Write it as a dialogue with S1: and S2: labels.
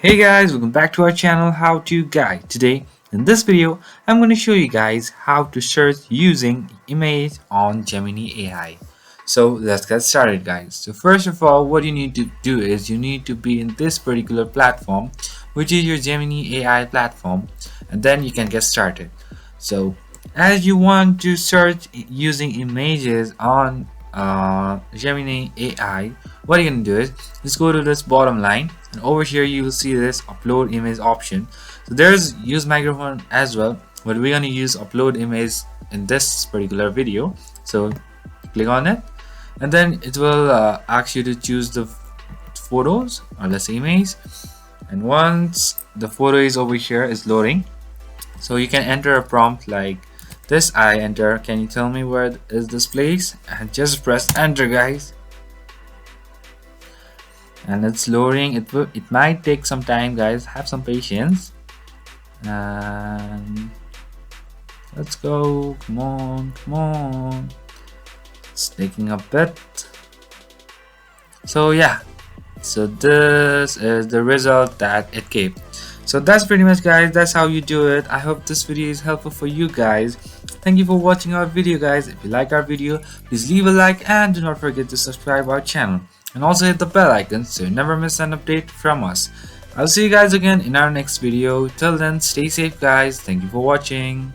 S1: Hey guys, welcome back to our channel How To Guide. Today in this video I'm going to show you guys how to search using image on Gemini AI. So let's get started guys. So first of all, what you need to do is you need to be in this particular platform, which is your Gemini AI platform, and then you can get started. So as you want to search using images on Gemini AI, what you're gonna do is just go to this bottom line, and over here you will see this upload image option. So there's use microphone as well, but we're gonna use upload image in this particular video. So click on it, and then it will ask you to choose the photos, or let's say image. And once the photo is over here is loading, so you can enter a prompt like this. I enter, can you tell me where is this place, and just press enter guys, and it's loading. It might take some time guys, have some patience, and let's go. Come on, it's taking a bit. So yeah, so this is the result that it gave. So that's pretty much guys, that's how you do it. I hope this video is helpful for you guys. Thank you for watching our video guys. If you like our video, please leave a like and do not forget to subscribe our channel, and also hit the bell icon so you never miss an update from us. I'll see you guys again in our next video. Till then, stay safe guys. Thank you for watching.